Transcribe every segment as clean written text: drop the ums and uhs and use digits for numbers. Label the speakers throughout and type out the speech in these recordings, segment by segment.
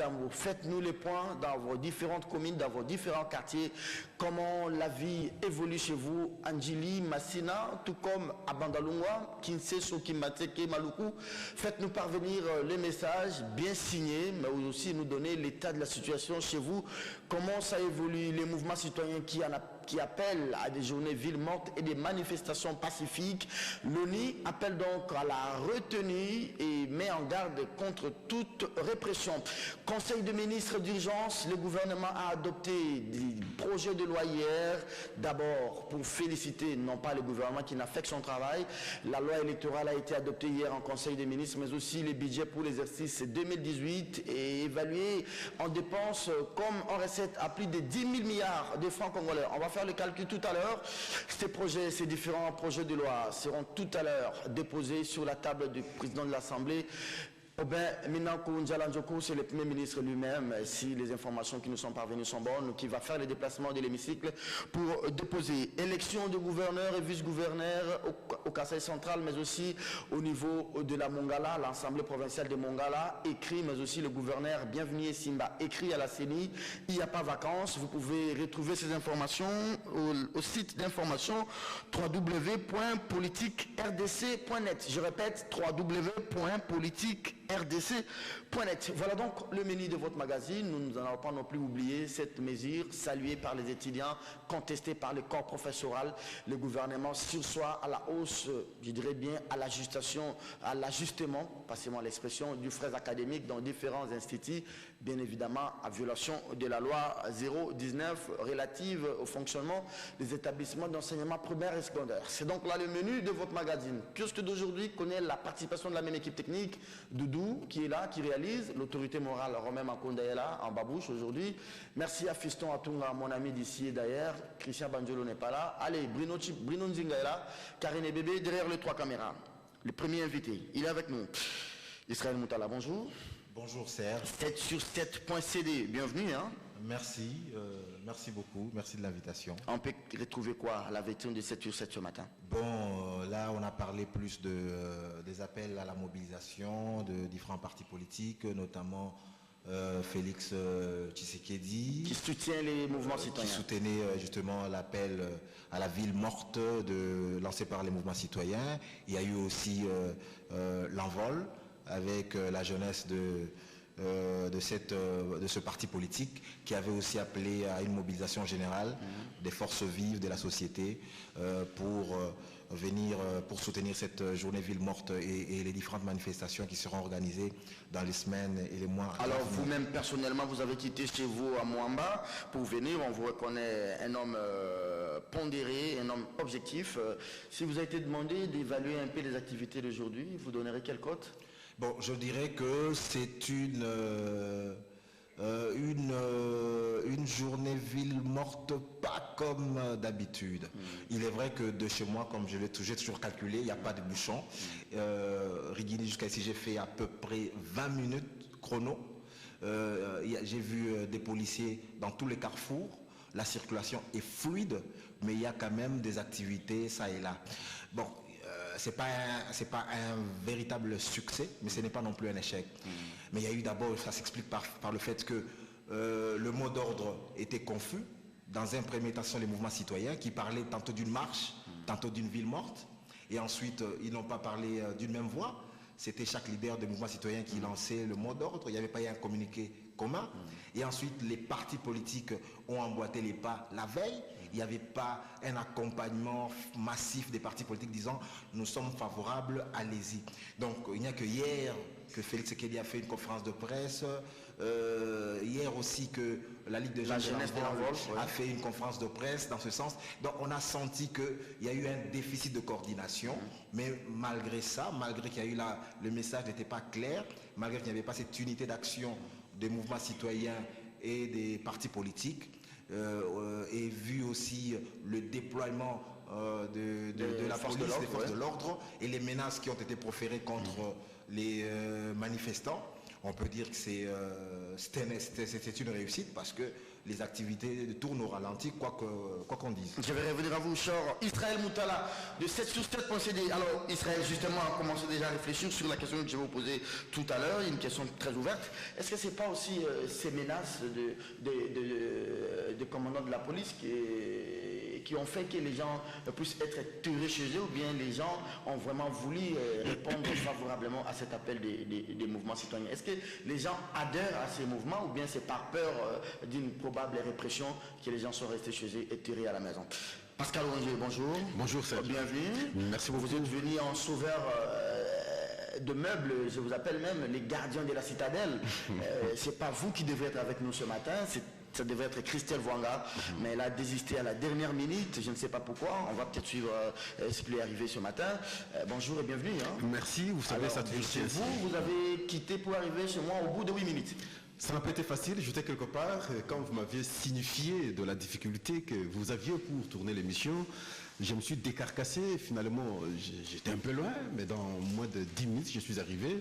Speaker 1: Tambo, faites-nous les points dans vos différentes communes, dans vos différents quartiers, comment la vie évolue chez vous, Anjili, Massina, tout comme à Bandalungwa, Kinseso, Kimateke, Maluku. Faites-nous parvenir les messages bien signés, mais aussi nous donner l'état de la situation chez vous, comment ça évolue, les mouvements citoyens qui appellent à des journées villes mortes et des manifestations pacifiques. L'ONU appelle donc à la retenue et met en garde contre toute répression. Conseil de ministres d'urgence, le gouvernement a adopté des projets de loi hier, d'abord pour féliciter non pas le gouvernement qui n'a fait que son travail, la loi électorale a été adoptée hier en Conseil des ministres, mais aussi les budgets pour l'exercice 2018 et évalué en dépenses comme en recette à plus de 10 000 milliards de francs congolais. On va faire le calcul tout à l'heure. Ces différents projets de loi seront tout à l'heure déposés sur la table du président de l'Assemblée. Minanko Njalanjoko, c'est le Premier ministre lui-même, si les informations qui nous sont parvenues sont bonnes, qui va faire le déplacement de l'hémicycle pour déposer élection de gouverneurs et vice-gouverneurs au Kasaï central, mais aussi au niveau de la Mongala, l'Assemblée provinciale de Mongala, écrit, mais aussi le gouverneur Bienvenu Simba, écrit à la CENI. Il n'y a pas vacances. Vous pouvez retrouver ces informations au site d'information www.politiquerdc.net. Je répète, www.politiquerdc.net. Voilà donc le menu de votre magazine. Nous n'allons pas non plus oublier cette mesure saluée par les étudiants, contestée par le corps professoral. Le gouvernement sursoit à la hausse, je dirais bien à l'ajustement, passez-moi l'expression, du frais académique dans différents instituts, bien évidemment à violation de la loi 019 relative au fonctionnement des établissements d'enseignement primaire et secondaire. C'est donc là le menu de votre magazine. Kiosque d'aujourd'hui connaît la participation de la même équipe technique, Doudou, qui est là, qui réalise, l'autorité morale Romain Makonda est là, en babouche aujourd'hui. Merci à Fiston Atunga, mon ami d'ici et d'ailleurs. Christian Banjolo n'est pas là. Allez, Bruno Nzinga est là. Karine Bébé derrière les trois caméras. Le premier invité, il est avec nous. Israël Moutala, bonjour.
Speaker 2: Bonjour Serge.
Speaker 1: 7 sur 7.cd, bienvenue. Hein.
Speaker 2: Merci, merci beaucoup, merci de l'invitation.
Speaker 1: On peut retrouver quoi à la vitrine de 7 sur 7 ce matin?
Speaker 2: Bon, là on a parlé plus des appels à la mobilisation de différents partis politiques, notamment Félix Tshisekedi.
Speaker 1: Qui soutient les mouvements citoyens.
Speaker 2: Qui soutenait justement l'appel à la ville morte lancé par les mouvements citoyens. Il y a eu aussi l'envol avec la jeunesse de ce parti politique qui avait aussi appelé à une mobilisation générale des forces vives de la société pour soutenir cette journée ville morte et les différentes manifestations qui seront organisées dans les semaines et les mois.
Speaker 1: Alors vous-même personnellement vous avez quitté chez vous à Mwamba pour venir, on vous reconnaît un homme pondéré, un homme objectif. Si vous avez été demandé d'évaluer un peu les activités d'aujourd'hui, vous donnerez quelle cote?
Speaker 2: Bon, je dirais que c'est une journée ville morte, pas comme d'habitude. Il est vrai que de chez moi, comme j'ai toujours calculé, il n'y a pas de bouchon. Rigini jusqu'à ici, j'ai fait à peu près 20 minutes chrono. J'ai vu des policiers dans tous les carrefours. La circulation est fluide, mais il y a quand même des activités ça et là. Bon. C'est pas un véritable succès, mais ce n'est pas non plus un échec. Mais il y a eu d'abord, ça s'explique par le fait que le mot d'ordre était confus. Dans un premier temps, ce sont les mouvements citoyens qui parlaient tantôt d'une marche, tantôt d'une ville morte. Et ensuite, ils n'ont pas parlé d'une même voix. C'était chaque leader des mouvements citoyens qui lançait le mot d'ordre. Il n'y avait pas eu un communiqué commun. Et ensuite, les partis politiques ont emboîté les pas la veille. Il n'y avait pas un accompagnement massif des partis politiques disant « nous sommes favorables, allez-y ». Donc, il n'y a que hier que Félix Tshisekedi a fait une conférence de presse. Hier aussi que la Ligue des jeunes a fait une conférence de presse dans ce sens. Donc, on a senti qu'il y a eu un déficit de coordination. Mais malgré ça, malgré qu'il y a eu le message n'était pas clair, malgré qu'il n'y avait pas cette unité d'action des mouvements citoyens et des partis politiques, et vu aussi le déploiement de la police, des forces de l'ordre et les menaces qui ont été proférées contre les manifestants, on peut dire que c'était une réussite parce que les activités tournent au ralenti, quoi qu'on dise.
Speaker 1: Je vais revenir à vous, cher Israël Moutala, de 7 sur 7.cd. Alors, Israël, justement, a commencé déjà à réfléchir sur la question que je vais vous poser tout à l'heure, une question très ouverte. Est-ce que ce n'est pas aussi ces menaces de commandants de la police qui ont fait que les gens puissent être tués chez eux, ou bien les gens ont vraiment voulu répondre favorablement à cet appel des mouvements citoyens? Est-ce que les gens adhèrent à ces mouvements, ou bien c'est par peur d'une probable répression que les gens sont restés chez eux et tirés à la maison? Pascal Rongier, bonjour.
Speaker 3: Bonjour Serge.
Speaker 1: Bienvenue.
Speaker 3: Merci beaucoup.
Speaker 1: Vous êtes venu en sauveur de meubles, je vous appelle même les gardiens de la citadelle. C'est pas vous qui devez être avec nous ce matin, ça devait être Christelle Wanga, mais elle a désisté à la dernière minute, je ne sais pas pourquoi. On va peut-être suivre ce qui lui est arrivé ce matin. Bonjour et bienvenue.
Speaker 3: Merci, vous savez, ça toujours
Speaker 1: chez vous avez quitté pour arriver chez moi au bout de 8 minutes.
Speaker 3: Ça n'a pas été facile, j'étais quelque part, quand vous m'aviez signifié de la difficulté que vous aviez pour tourner l'émission, je me suis décarcassé, finalement j'étais un peu loin, mais dans moins de 10 minutes je suis arrivé.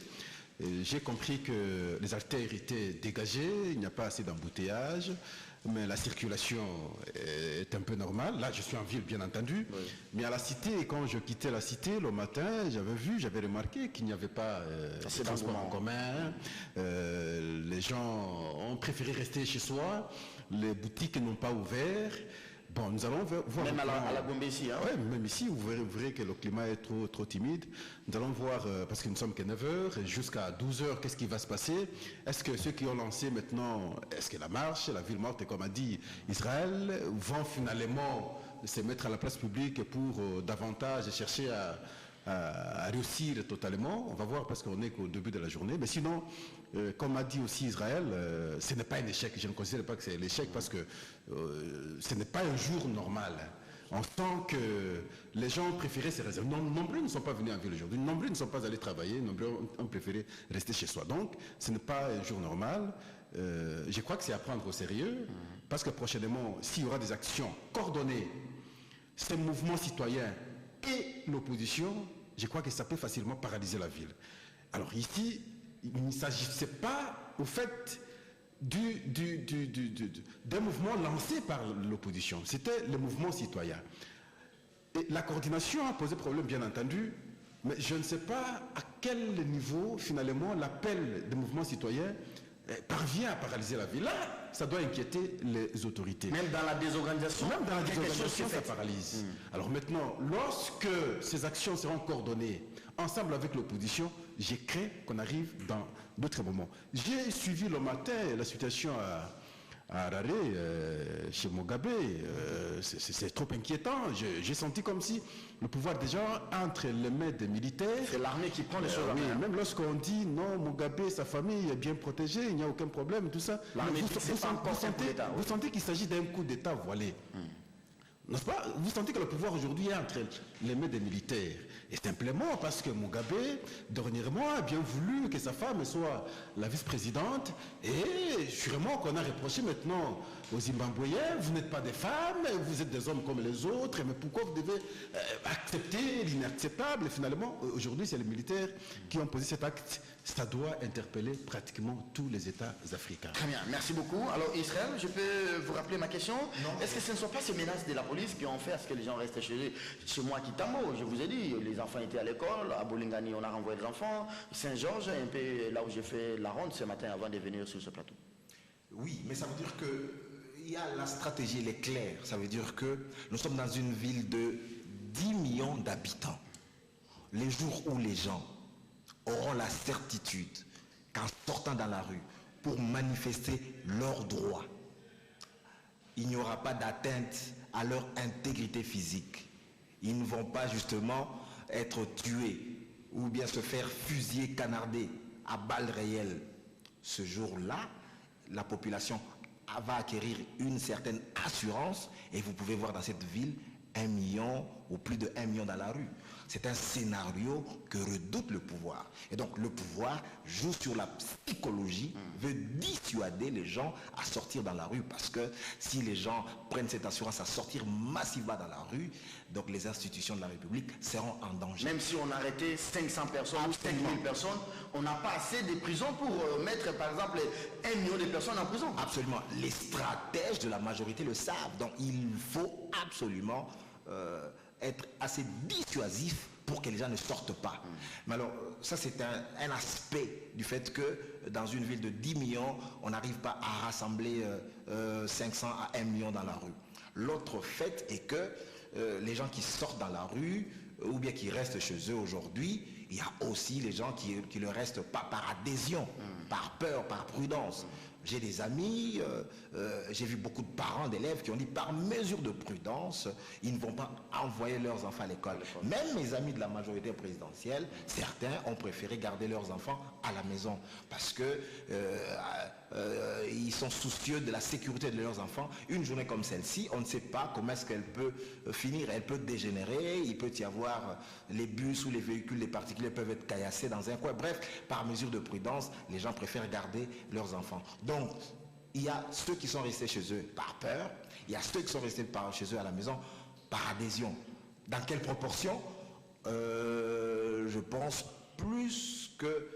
Speaker 3: J'ai compris que les artères étaient dégagées, il n'y a pas assez d'embouteillage, mais la circulation est un peu normale. Là, je suis en ville, bien entendu, oui. Mais à la cité, quand je quittais la cité le matin, j'avais remarqué qu'il n'y avait pas de transport en commun. Les gens ont préféré rester chez soi, les boutiques n'ont pas ouvert. Bon, nous allons voir.
Speaker 1: Même à la Gombe ici, hein?
Speaker 3: Oui, même ici, vous verrez que le climat est trop timide. Nous allons voir, parce que nous sommes qu'à 9h, jusqu'à 12h, qu'est-ce qui va se passer? Est-ce que ceux qui ont lancé maintenant, est-ce que la marche, la ville morte, comme a dit Israël, vont finalement se mettre à la place publique pour davantage chercher à réussir totalement? On va voir parce qu'on n'est qu'au début de la journée. Mais sinon, comme a dit aussi Israël, ce n'est pas un échec. Je ne considère pas que c'est l'échec parce que ce n'est pas un jour normal. On sent que les gens préféraient se réserver. Nombreux ne sont pas venus en ville aujourd'hui. Nombreux ne sont pas allés travailler. Nombreux ont préféré rester chez soi. Donc, ce n'est pas un jour normal. Je crois que c'est à prendre au sérieux parce que prochainement, s'il y aura des actions coordonnées, ces mouvements citoyens et l'opposition, je crois que ça peut facilement paralyser la ville. Alors ici, il ne s'agissait pas, au fait, d'un mouvement lancé par l'opposition. C'était le mouvement citoyen. Et la coordination a posé problème, bien entendu, mais je ne sais pas à quel niveau, finalement, l'appel des mouvements citoyens parvient à paralyser la ville. Là, ça doit inquiéter les autorités.
Speaker 1: Même dans la désorganisation?
Speaker 3: Même dans la désorganisation, ça paralyse. Alors maintenant, lorsque ces actions seront coordonnées ensemble avec l'opposition, j'ai craint qu'on arrive dans d'autres moments. J'ai suivi le matin la situation à Harare, chez Mugabe. C'est trop inquiétant. J'ai senti comme si le pouvoir déjà entre les mains des militaires.
Speaker 1: C'est l'armée qui prend les choses.
Speaker 3: Oui, même lorsqu'on dit non, Mugabe, sa famille est bien protégée, il n'y a aucun problème, tout ça. Vous sentez qu'il s'agit d'un coup d'État voilé. N'est-ce pas? Vous sentez que le pouvoir aujourd'hui est entre les mains des militaires. Et simplement parce que Mugabe, dernièrement, a bien voulu que sa femme soit la vice-présidente. Et sûrement qu'on a reproché maintenant aux Zimbabwéens, vous n'êtes pas des femmes, vous êtes des hommes comme les autres, mais pourquoi vous devez accepter l'inacceptable? Et finalement, aujourd'hui, c'est les militaires qui ont posé cet acte. Ça doit interpeller pratiquement tous les États africains.
Speaker 1: Très bien, merci beaucoup. Alors Israël, je peux vous rappeler ma question? Est-ce que ce ne sont pas ces menaces de la police qui ont fait à ce que les gens restent chez eux? Chez moi à Kitamo, je vous ai dit, les enfants étaient à l'école, à Bolingani on a renvoyé les enfants, Saint-Georges, un peu là où j'ai fait la ronde ce matin avant de venir sur ce plateau.
Speaker 2: Oui, mais ça veut dire que la stratégie, elle est claire. Ça veut dire que nous sommes dans une ville de 10 millions d'habitants. Les jours où les gens auront la certitude qu'en sortant dans la rue pour manifester leurs droits, il n'y aura pas d'atteinte à leur intégrité physique. Ils ne vont pas justement être tués ou bien se faire fusiller, canarder à balles réelles. Ce jour-là, la population va acquérir une certaine assurance et vous pouvez voir dans cette ville 1 million ou plus de 1 million dans la rue. C'est un scénario que redoute le pouvoir. Et donc le pouvoir joue sur la psychologie, veut dissuader dissuader les gens à sortir dans la rue. Parce que si les gens prennent cette assurance à sortir massivement dans la rue, donc les institutions de la République seront en danger.
Speaker 1: Même si on arrêtait 500 personnes ou 5000 personnes, on n'a pas assez de prisons pour mettre par exemple 1 million de personnes en prison.
Speaker 2: Absolument. Les stratèges de la majorité le savent. Donc il faut absolument être assez dissuasif pour que les gens ne sortent pas. Mais alors, ça c'est un aspect du fait que dans une ville de 10 millions, on n'arrive pas à rassembler 500 à 1 million dans la rue. L'autre fait est que les gens qui sortent dans la rue, ou bien qui restent chez eux aujourd'hui, il y a aussi les gens qui ne restent pas par adhésion, par peur, par prudence. J'ai des amis, j'ai vu beaucoup de parents d'élèves qui ont dit par mesure de prudence, ils ne vont pas envoyer leurs enfants à l'école. Même mes amis de la majorité présidentielle, certains ont préféré garder leurs enfants à la maison parce que ils sont soucieux de la sécurité de leurs enfants. Une journée comme celle-ci, on ne sait pas comment est-ce qu'elle peut finir. Elle peut dégénérer, il peut y avoir les bus ou les véhicules, les particuliers peuvent être caillassés dans un coin. Bref, par mesure de prudence, les gens préfèrent garder leurs enfants. Donc, il y a ceux qui sont restés chez eux par peur, il y a ceux qui sont restés chez eux à la maison par adhésion. Dans quelle proportion? Je pense plus que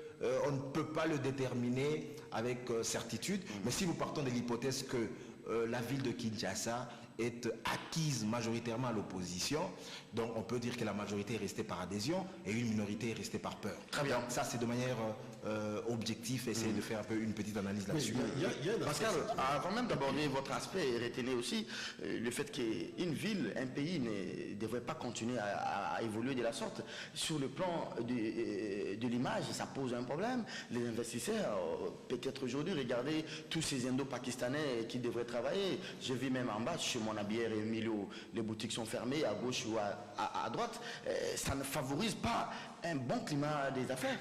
Speaker 2: on ne peut pas le déterminer avec certitude, mais si nous partons de l'hypothèse que la ville de Kinshasa est acquise majoritairement à l'opposition, donc on peut dire que la majorité est restée par adhésion et une minorité est restée par peur.
Speaker 1: Très bien.
Speaker 2: Donc ça c'est de manière objective, essayer de faire un peu une petite analyse là-dessus.
Speaker 1: Pascal, avant même d'aborder votre aspect, retenez aussi le fait qu'une ville, un pays ne devrait pas continuer à évoluer de la sorte. Sur le plan de l'image, ça pose un problème. Les investisseurs, peut-être aujourd'hui, regardez tous ces Indo-Pakistanais qui devraient travailler. Je vis même en bas, chez mon habilleur Emilio, les boutiques sont fermées à gauche ou à droite. Ça ne favorise pas un bon climat des affaires.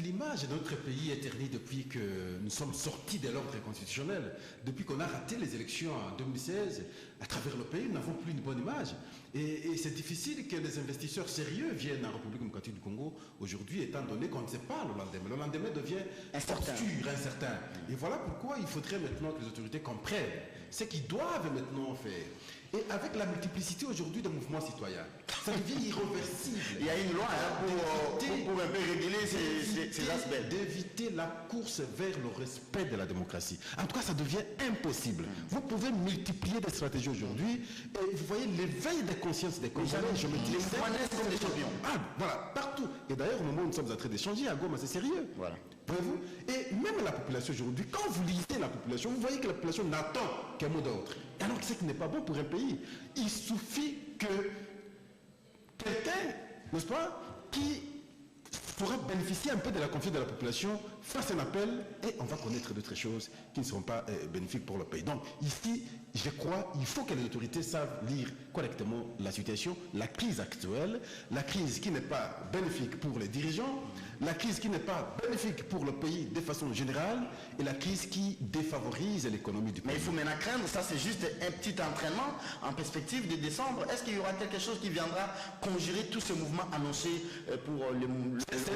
Speaker 3: L'image de notre pays est ternie depuis que nous sommes sortis de l'ordre constitutionnel. Depuis qu'on a raté les élections en 2016, à travers le pays, nous n'avons plus une bonne image. Et c'est difficile que les investisseurs sérieux viennent en République démocratique du Congo aujourd'hui, étant donné qu'on ne sait pas le lendemain. Le lendemain devient obscur, incertain. Et voilà pourquoi il faudrait maintenant que les autorités comprennent ce qu'ils doivent maintenant faire. Et avec la multiplicité aujourd'hui des mouvements citoyens, ça devient irréversible.
Speaker 1: Il y a une loi pour un peu réguler ces aspects.
Speaker 3: D'éviter la course vers le respect de la démocratie. En tout cas, ça devient impossible. Vous pouvez multiplier des stratégies aujourd'hui et vous voyez l'éveil des consciences des Congolais. Je me dis,
Speaker 1: les mouvements naissent comme des champions.
Speaker 3: Ah, voilà, partout. Et d'ailleurs, au moment où nous sommes en train d'échanger, à Goma, c'est sérieux.
Speaker 1: Voilà.
Speaker 3: Voyez-vous? Et même la population aujourd'hui, quand vous lisez la population, vous voyez que la population n'attend qu'un mot d'ordre. Alors que ce qui n'est pas bon pour un pays. Il suffit que quelqu'un, n'est-ce pas, qui pourra bénéficier un peu de la confiance de la population, fasse un appel et on va connaître d'autres choses qui ne seront pas bénéfiques pour le pays. Donc ici, je crois, il faut que les autorités savent lire correctement la situation, la crise actuelle, la crise qui n'est pas bénéfique pour les dirigeants, la crise qui n'est pas bénéfique pour le pays de façon générale et la crise qui défavorise l'économie du pays.
Speaker 1: Mais il faut maintenant craindre, ça c'est juste un petit entraînement en perspective de décembre. Est-ce qu'il y aura quelque chose qui viendra conjurer tous ces mouvements annoncés pour le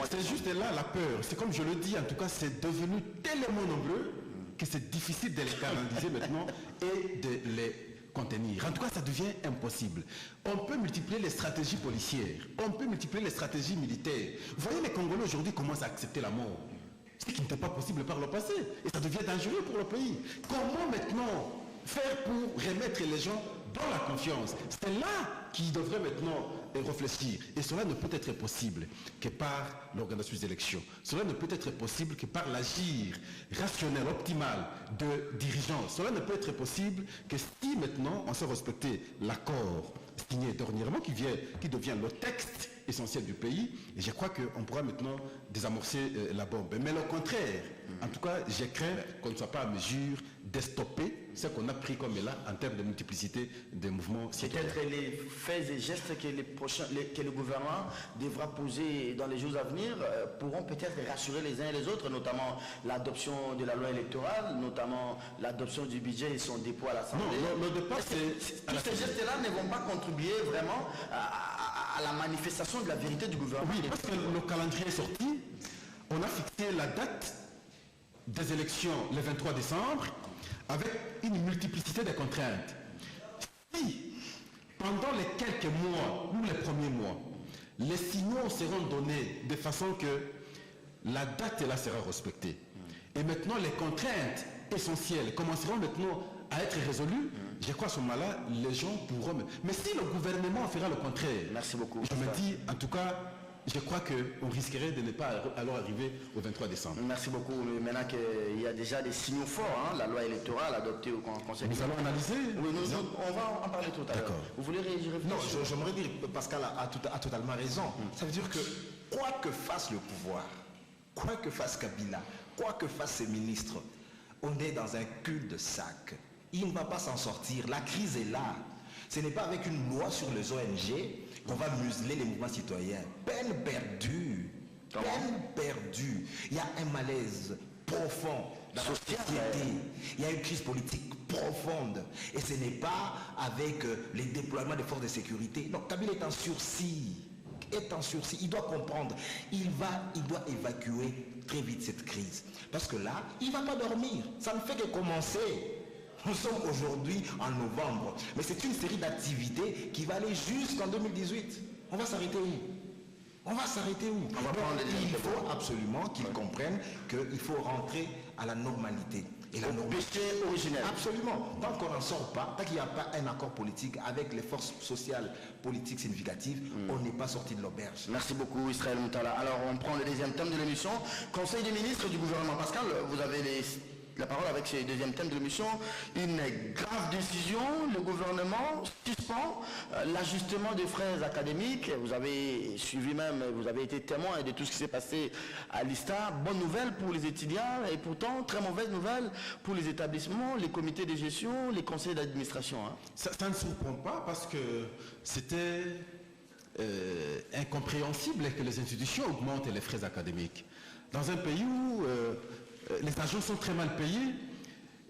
Speaker 3: C'est juste là la peur. C'est comme je le dis, en tout cas, c'est devenu tellement nombreux que c'est difficile de les canaliser maintenant et de les contenir. En tout cas, ça devient impossible. On peut multiplier les stratégies policières, on peut multiplier les stratégies militaires. Vous voyez, les Congolais aujourd'hui commencent à accepter la mort. Ce qui n'était pas possible par le passé. Et ça devient dangereux pour le pays. Comment maintenant faire pour remettre les gens dans la confiance? C'est là qu'ils devraient maintenant réfléchir. Et cela ne peut être possible que par l'organisation des élections. Cela ne peut être possible que par l'agir rationnel, optimal de dirigeants. Cela ne peut être possible que si maintenant on sait respecter l'accord signé dernièrement qui devient le texte essentiel du pays. Et je crois qu'on pourra maintenant désamorcer la bombe. Mais le contraire, en tout cas, je crains qu'on ne soit pas en mesure de stopper ce qu'on a pris comme là en termes de multiplicité des mouvements citoyens.
Speaker 1: Peut-être les faits et gestes que le gouvernement devra poser dans les jours à venir pourront peut-être rassurer les uns et les autres, notamment l'adoption de la loi électorale, notamment l'adoption du budget et son dépôt à l'Assemblée.
Speaker 3: Non, le départ,
Speaker 1: tous ces gestes-là ne vont pas contribuer vraiment à la manifestation de la vérité du gouvernement.
Speaker 3: Oui, parce que le calendrier est sorti, on a fixé la date des élections le 23 décembre avec une multiplicité de contraintes. Si, pendant les quelques mois ou les premiers mois, les signaux seront donnés de façon que la date là sera respectée. Et maintenant, les contraintes essentielles commenceront maintenant à être résolues. Je crois à ce moment-là, les gens pourront... Mais si le gouvernement fera le contraire,
Speaker 1: merci beaucoup.
Speaker 3: Je me dis, en tout cas, je crois qu'on risquerait de ne pas alors arriver au 23 décembre.
Speaker 1: Merci beaucoup. Maintenant qu'il y a déjà des signaux forts, la loi électorale adoptée au Conseil.
Speaker 3: Nous allons analyser.
Speaker 1: Oui, on va en parler tout à l'heure. Vous voulez réagir?
Speaker 2: Non, j'aimerais dire, Pascal a totalement raison. Ça veut dire que quoi que fasse le pouvoir, quoi que fasse Kabila, quoi que fassent ses ministres, on est dans un cul-de-sac. Il ne va pas s'en sortir. La crise est là. Ce n'est pas avec une loi sur les ONG qu'on va museler les mouvements citoyens. Peine perdue. Peine perdue. Il y a un malaise profond dans la société. Il y a une crise politique profonde. Et ce n'est pas avec les déploiements des forces de sécurité. Donc Kabila est en sursis. Il doit comprendre. Il doit évacuer très vite cette crise. Parce que là, il ne va pas dormir. Ça ne fait que commencer. Nous sommes aujourd'hui en novembre. Mais c'est une série d'activités qui va aller jusqu'en 2018. On va s'arrêter où? Il faut absolument qu'ils comprennent qu'il faut rentrer à la normalité. Et la
Speaker 1: normalité originelle.
Speaker 2: Absolument. Tant qu'on n'en sort pas, tant qu'il n'y a pas un accord politique avec les forces sociales politiques significatives, on n'est pas sorti de l'auberge.
Speaker 1: Merci beaucoup Israël Moutala. Alors on prend le deuxième thème de l'émission. Conseil des ministres du gouvernement. Pascal, vous avez la parole avec ce deuxième thème de l'émission. Une grave décision, le gouvernement suspend l'ajustement des frais académiques. Vous avez suivi même, vous avez été témoin de tout ce qui s'est passé à l'ISTA. Bonne nouvelle pour les étudiants et pourtant très mauvaise nouvelle pour les établissements, les comités de gestion, les conseils d'administration.
Speaker 3: Ça ne surprend pas parce que c'était incompréhensible que les institutions augmentent les frais académiques. Dans un pays où les agents sont très mal payés,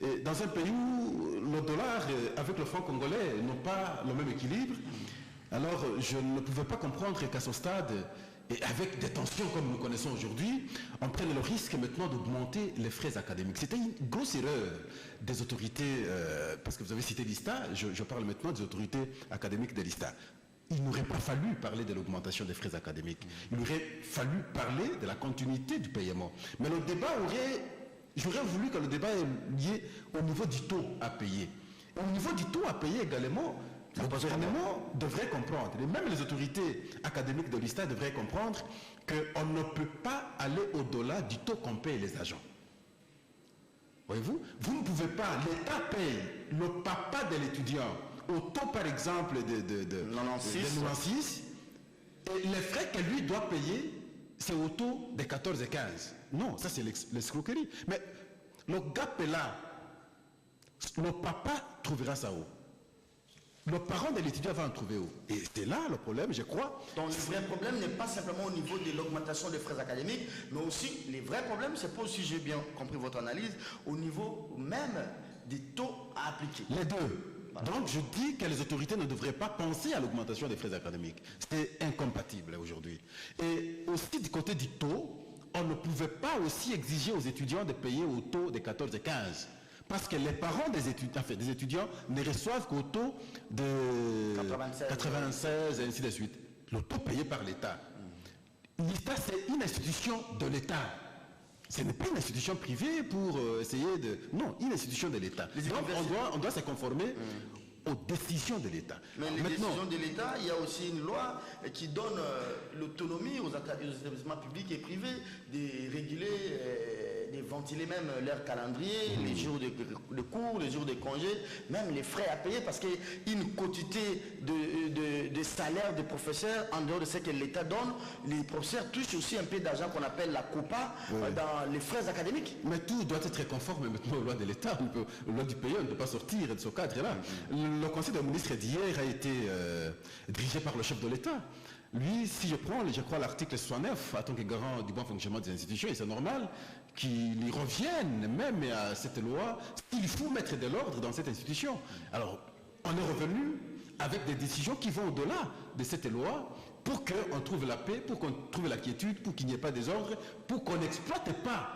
Speaker 3: et dans un pays où le dollar avec le franc congolais n'ont pas le même équilibre, alors je ne pouvais pas comprendre qu'à ce stade, et avec des tensions comme nous connaissons aujourd'hui, on prenne le risque maintenant d'augmenter les frais académiques. C'était une grosse erreur des autorités, parce que vous avez cité l'ISTA, je parle maintenant des autorités académiques de l'ISTA. Il n'aurait pas fallu parler de l'augmentation des frais académiques. Il aurait fallu parler de la continuité du paiement. Mais le débat j'aurais voulu que le débat est lié au niveau du taux à payer. Au niveau du taux à payer également, le gouvernement devrait comprendre, et même les autorités académiques de l'ISTA devraient comprendre qu'on ne peut pas aller au-delà du taux qu'on paye les agents. Voyez-vous, vous ne pouvez pas, l'État paye le papa de l'étudiant au taux par exemple de 96, et les frais que lui doit payer, c'est au taux de 14 et 15. Non, ça c'est l'escroquerie. Mais le gap est là. Le papa trouvera ça où? Le parent de l'étudiant va en trouver où? Et c'est là le problème, je crois.
Speaker 1: Donc le vrai problème n'est pas simplement au niveau de l'augmentation des frais académiques, mais aussi, les vrais problèmes, c'est pas, si j'ai bien compris votre analyse, au niveau même des taux à appliquer.
Speaker 3: Les deux. Donc je dis que les autorités ne devraient pas penser à l'augmentation des frais académiques. C'est incompatible aujourd'hui. Et aussi du côté du taux, on ne pouvait pas aussi exiger aux étudiants de payer au taux de 14 et 15. Parce que les parents des étudiants ne reçoivent qu'au taux de 96 et ainsi de suite. Le taux payé par l'État. L'État, c'est une institution de l'État. Ce n'est pas une institution privée pour essayer de... Non, une institution de l'État. Donc on doit se conformer aux décisions de l'État.
Speaker 1: Mais les décisions de l'État, il y a aussi une loi qui donne l'autonomie aux établissements publics et privés de réguler, de ventiler même leur calendrier, les jours de cours, les jours de congés, même les frais à payer, parce qu'il y a une quantité de salaires des professeurs, en dehors de ce que l'État donne, les professeurs touchent aussi un peu d'argent qu'on appelle la COPA dans les frais académiques.
Speaker 3: Mais tout doit être conforme maintenant aux lois de l'État, aux lois du pays, on ne peut pas sortir de ce cadre-là. Le Conseil des ministres d'hier a été dirigé par le chef de l'État. Lui, si je prends, je crois, l'article 69, en tant que garant du bon fonctionnement des institutions, et c'est normal qu'il y revienne même à cette loi, il faut mettre de l'ordre dans cette institution. Alors, on est revenu avec des décisions qui vont au-delà de cette loi pour qu'on trouve la paix, pour qu'on trouve la quiétude, pour qu'il n'y ait pas de désordre, pour qu'on n'exploite pas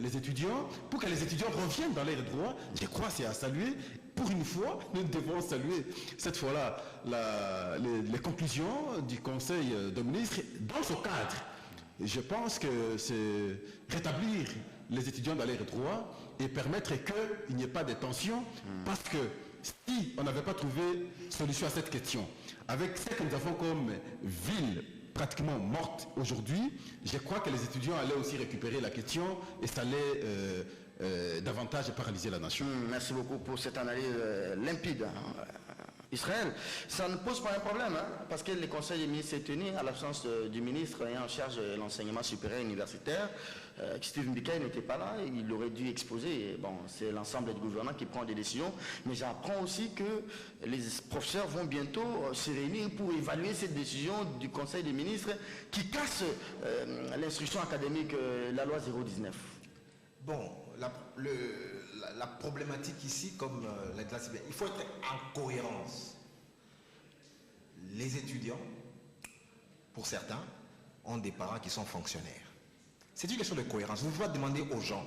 Speaker 3: les étudiants, pour que les étudiants reviennent dans leurs droits. Je crois que c'est à saluer. Pour une fois, nous devons saluer cette fois-là les conclusions du Conseil des ministres dans ce cadre. Je pense que c'est rétablir les étudiants dans leurs droits et permettre qu'il n'y ait pas de tensions, parce que si on n'avait pas trouvé solution à cette question, avec ce que nous avons comme ville pratiquement morte aujourd'hui, je crois que les étudiants allaient aussi récupérer la question et ça allait davantage paralyser la nation.
Speaker 1: Merci beaucoup pour cette analyse limpide. Israël, ça ne pose pas un problème, hein, parce que le Conseil des ministres s'est tenu à l'absence du ministre ayant en charge de l'enseignement supérieur universitaire. Steve Mbika n'était pas là, il aurait dû exposer. Bon, c'est l'ensemble du gouvernement qui prend des décisions, mais j'apprends aussi que les professeurs vont bientôt se réunir pour évaluer cette décision du Conseil des ministres qui casse l'instruction académique, la loi 019.
Speaker 2: Bon, la problématique ici, comme l'a dit, il faut être en cohérence. Les étudiants, pour certains, ont des parents qui sont fonctionnaires. C'est une question de cohérence. Vous pouvez demander aux gens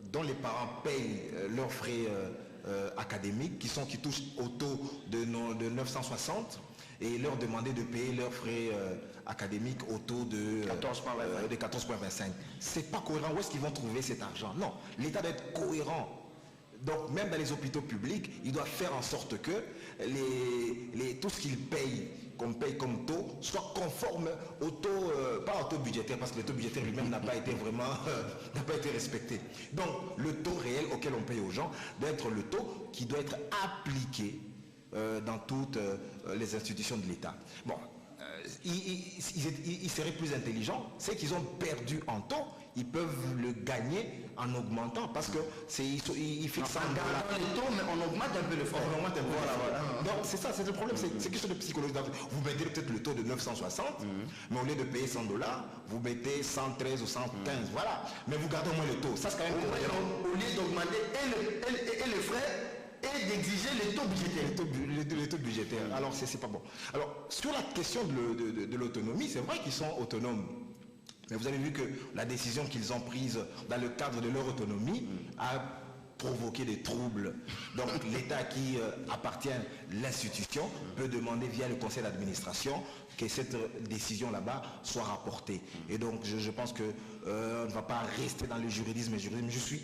Speaker 2: dont les parents payent leurs frais académiques, qui touchent au taux de 960, et leur demander de payer leurs frais académiques au taux de 14,25. C'est pas cohérent. Où est-ce qu'ils vont trouver cet argent? Non, l'État doit être cohérent. Donc même dans les hôpitaux publics, il doit faire en sorte que tout ce qu'ils payent comme taux soit conforme au taux, pas au taux budgétaire, parce que le taux budgétaire lui-même n'a pas été vraiment n'a pas été respecté. Donc le taux réel auquel on paye aux gens doit être le taux qui doit être appliqué dans toutes les institutions de l'État. Bon, ils seraient plus intelligents. C'est qu'ils ont perdu en temps, ils peuvent le gagner en augmentant, parce que ils fixent un
Speaker 1: les taux, mais on augmente un peu le fond.
Speaker 2: On augmente un peu. Voilà. Donc c'est ça, c'est le problème, c'est quelque chose de psychologique. Vous mettez peut-être le taux de 960, mais au lieu de payer $100, vous mettez 113 ou 115, voilà. Mais vous gardez au moins le taux. Ça c'est quand même cohérent.
Speaker 1: Au lieu d'augmenter et le frais, et d'exiger les taux budgétaires.
Speaker 2: Les taux budgétaires. Alors, c'est pas bon. Alors, sur la question de l'autonomie, c'est vrai qu'ils sont autonomes. Mais vous avez vu que la décision qu'ils ont prise dans le cadre de leur autonomie a provoqué des troubles. Donc, l'État qui appartient à l'institution peut demander via le conseil d'administration que cette décision là-bas soit rapportée. Et donc, je pense qu'on ne va pas rester dans le juridisme. Je suis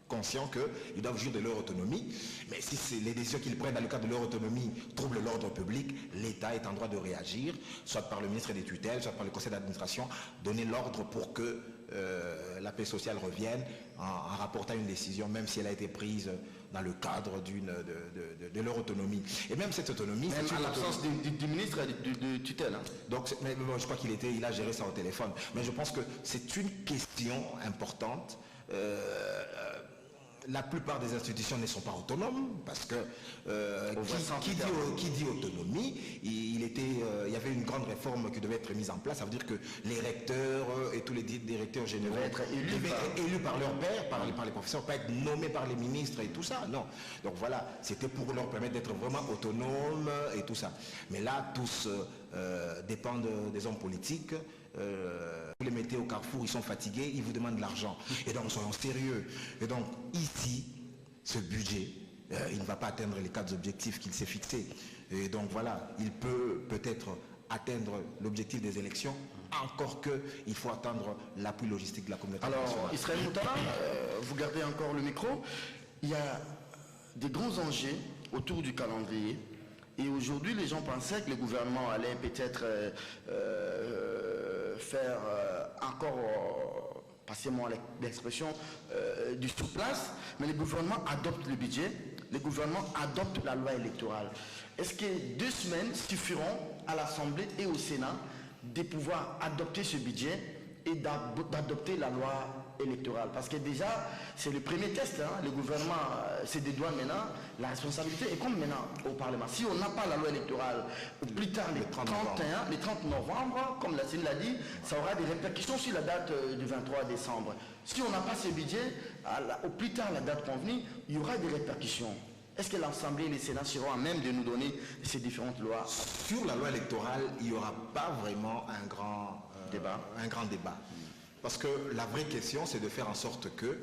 Speaker 2: conscients qu'ils doivent jouir de leur autonomie, mais si les décisions qu'ils prennent dans le cadre de leur autonomie troublent l'ordre public, l'État est en droit de réagir, soit par le ministre des tutelles, soit par le conseil d'administration, donner l'ordre pour que la paix sociale revienne en rapportant une décision, même si elle a été prise dans le cadre de leur autonomie. Et même cette autonomie...
Speaker 1: Même à l'absence du ministre de tutelle. Hein.
Speaker 2: Donc, mais je crois qu'il a géré ça au téléphone. Mais je pense que c'est une question importante. La plupart des institutions ne sont pas autonomes, parce que qui dit autonomie, il y avait une grande réforme qui devait être mise en place. Ça veut dire que les recteurs et tous les directeurs généraux
Speaker 1: devaient être
Speaker 2: élus par leur père, par les professeurs, pas être nommés par les ministres et tout ça. Non. Donc voilà, c'était pour leur permettre d'être vraiment autonomes et tout ça. Mais là, tous dépendent des hommes politiques. Vous les mettez au carrefour, ils sont fatigués, ils vous demandent de l'argent. Et donc, soyons sérieux. Et donc, ici, ce budget, il ne va pas atteindre les 4 objectifs qu'il s'est fixés. Et donc, voilà, il peut peut-être atteindre l'objectif des élections, encore qu'il faut attendre l'appui logistique de la communauté internationale.
Speaker 1: Alors, Israël Moutala, vous gardez encore le micro. Il y a des grands enjeux autour du calendrier. Et aujourd'hui, les gens pensaient que le gouvernement allait peut-être faire encore, passez-moi l'expression, du sur-place, mais le gouvernement adopte le budget, le gouvernement adopte la loi électorale. Est-ce que 2 semaines suffiront à l'Assemblée et au Sénat de pouvoir adopter ce budget et d'adopter la loi électorale? Parce que déjà, c'est le premier test, hein. Le gouvernement se dédouane maintenant, la responsabilité est comme maintenant au Parlement. Si on n'a pas la loi électorale, au plus tard les 30 novembre, comme la CENI l'a dit, ça aura des répercussions sur la date du 23 décembre. Si on n'a pas ce budget, au plus tard la date convenue, il y aura des répercussions. Est-ce que l'Assemblée et le Sénat seront à même de nous donner ces différentes lois?
Speaker 2: Sur la loi électorale, il n'y aura pas vraiment un grand débat. Parce que la vraie question, c'est de faire en sorte que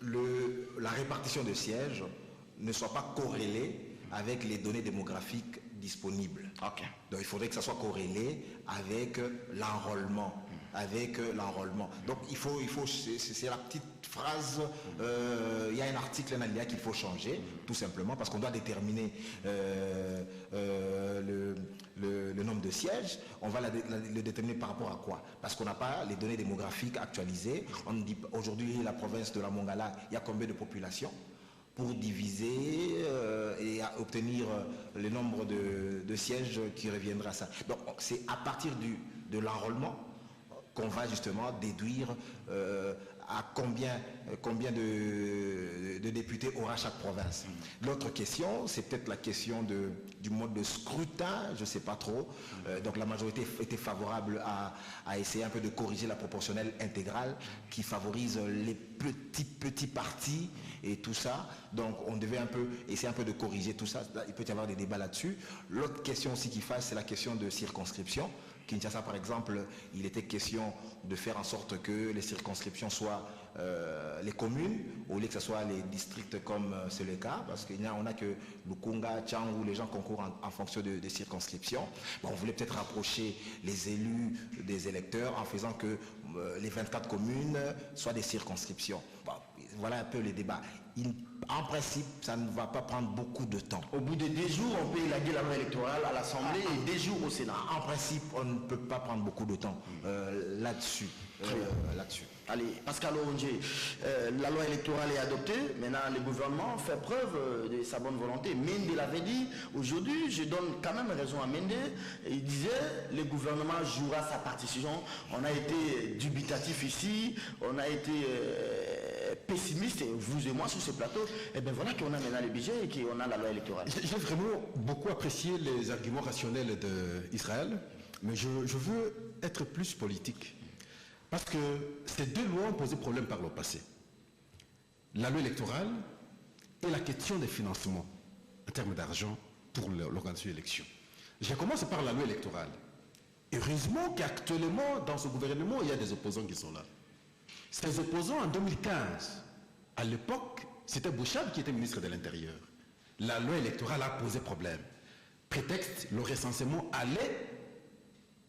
Speaker 2: la répartition de sièges ne soit pas corrélée avec les données démographiques disponibles.
Speaker 1: Ok.
Speaker 2: Donc il faudrait que ça soit corrélé avec l'enrôlement. Donc c'est la petite phrase, il y a un article, un alinéa qu'il faut changer, tout simplement, parce qu'on doit déterminer le nombre de sièges. On va le déterminer par rapport à quoi? Parce qu'on n'a pas les données démographiques actualisées. On dit aujourd'hui, la province de la Mongala, il y a combien de population? Pour diviser et obtenir le nombre de sièges qui reviendra à ça. Donc c'est à partir de l'enrôlement qu'on va justement déduire à combien de députés aura chaque province. L'autre question, c'est peut-être la question du mode de scrutin, je ne sais pas trop. Donc la majorité était favorable à essayer un peu de corriger la proportionnelle intégrale qui favorise les petits partis et tout ça. Donc on devait essayer un peu de corriger tout ça. Il peut y avoir des débats là-dessus. L'autre question aussi qui fasse, c'est la question de circonscription. Kinshasa, par exemple, il était question de faire en sorte que les circonscriptions soient les communes, au lieu que ce soit les districts comme c'est le cas, parce qu'on a que Lukunga, Tchang, où les gens concourent en fonction des circonscriptions. Bon, on voulait peut-être rapprocher les élus des électeurs en faisant que les 24 communes soient des circonscriptions. Bon, voilà un peu les débats. En principe, ça ne va pas prendre beaucoup de temps.
Speaker 1: Au bout de 2 jours, on peut élaguer la loi électorale à l'Assemblée et 2 jours au Sénat.
Speaker 2: En principe, on ne peut pas prendre beaucoup de temps là-dessus.
Speaker 1: Allez, Pascal Orangé, la loi électorale est adoptée. Maintenant, le gouvernement fait preuve de sa bonne volonté. Mende l'avait dit. Aujourd'hui, je donne quand même raison à Mende. Il disait, le gouvernement jouera sa partition. On a été dubitatif ici. On a été pessimiste, vous et moi, sur ce plateau. Et bien voilà qu'on a maintenant le budget et qu'on a la loi électorale.
Speaker 3: J'ai vraiment beaucoup apprécié les arguments rationnels d'Israël, mais je veux être plus politique. Parce que ces 2 lois ont posé problème par le passé. La loi électorale et la question des financements en termes d'argent pour l'organisation de l'élection. Je commence par la loi électorale. Heureusement qu'actuellement, dans ce gouvernement, il y a des opposants qui sont là. Ces opposants, en 2015, à l'époque, c'était Bouchab qui était ministre de l'Intérieur. La loi électorale a posé problème. Prétexte, le recensement allait,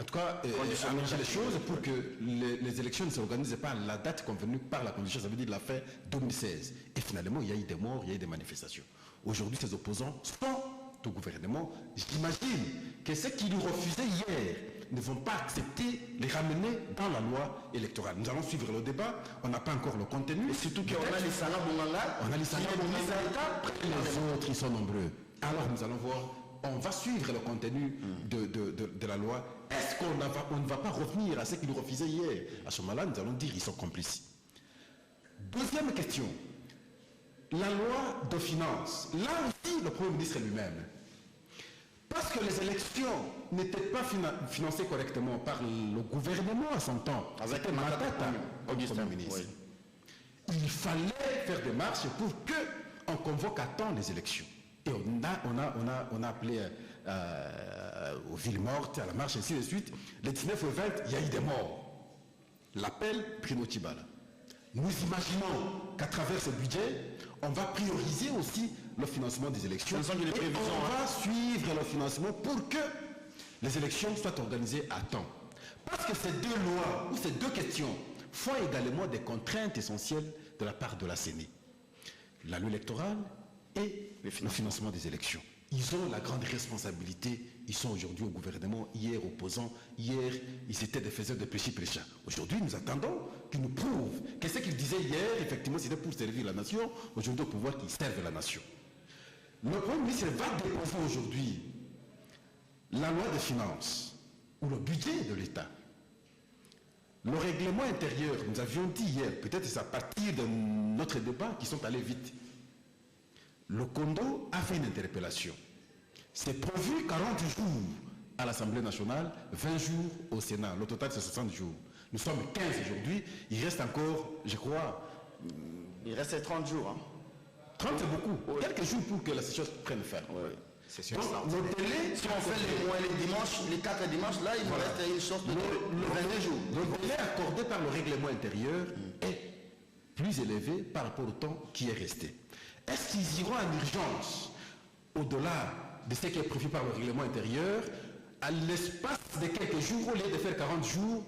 Speaker 3: en tout cas, arranger les choses pour que les élections ne s'organisent pas à la date convenue par la Constitution, ça veut dire la fin 2016. Et finalement, il y a eu des morts, il y a eu des manifestations. Aujourd'hui, ces opposants sont au gouvernement. J'imagine que ceux qui nous refusaient hier ne vont pas accepter les ramener dans la loi électorale. Nous allons suivre le débat, on n'a pas encore le contenu.
Speaker 1: Et surtout qu'on a les Salah Bonganga,
Speaker 3: on a les Salah Bonganga, les autres, ils sont nombreux. Alors nous allons voir, on va suivre le contenu de la loi. Est-ce qu'on ne va pas revenir à ce qu'ils nous refusaient hier? À ce moment-là, nous allons dire qu'ils sont complices. Deuxième question. La loi de finances. Là aussi, le Premier ministre lui-même. Parce que les élections n'étaient pas financées correctement par le gouvernement à son temps.
Speaker 1: Avec Matata,
Speaker 3: Augustin ministre. Oui. Il fallait faire des marches pour qu'on convoque à temps les élections. Et on a appelé aux villes mortes, à la marche, ainsi de suite. Les 19 et 20, il y a eu des morts. L'appel Bruno Tshibala. Nous imaginons qu'à travers ce budget, on va prioriser aussi le financement des élections. Et on va suivre le financement pour que les élections soient organisées à temps. Parce que ces 2 lois, ou ces 2 questions, font également des contraintes essentielles de la part de la CENI. La loi électorale et le financement des élections. Ils ont la grande responsabilité. Ils sont aujourd'hui au gouvernement, hier opposants, hier ils étaient des faiseurs de péché prêchants. Aujourd'hui nous attendons qu'ils nous prouvent que ce qu'ils disaient hier, effectivement c'était pour servir la nation, aujourd'hui au pouvoir qu'ils servent la nation. Le Premier ministre va déposer aujourd'hui la loi des finances ou le budget de l'État. Le règlement intérieur, nous avions dit hier, peut-être c'est à partir de notre débat qui sont allés vite. Le Kondo a fait une interpellation. C'est prévu 40 jours à l'Assemblée nationale, 20 jours au Sénat. Le total, c'est 60 jours. Nous sommes 15 aujourd'hui. Il reste encore, je crois...
Speaker 1: Il reste 30 jours. Hein.
Speaker 3: 30, c'est beaucoup. Oui. Quelques jours pour que la session prenne fin.
Speaker 1: Oui.
Speaker 2: C'est sûr,
Speaker 3: Donc,
Speaker 2: ça.
Speaker 3: nos délais,
Speaker 1: Si on fait les mois et les dimanches, les 4 dimanches, là, il nous reste une sorte de 22 jours.
Speaker 3: le délai accordé par le règlement intérieur est plus élevé par rapport au temps qui est resté. Est-ce qu'ils iront en urgence au-delà de ce qui est prévu par le règlement intérieur? À l'espace de quelques jours, au lieu de faire 40 jours,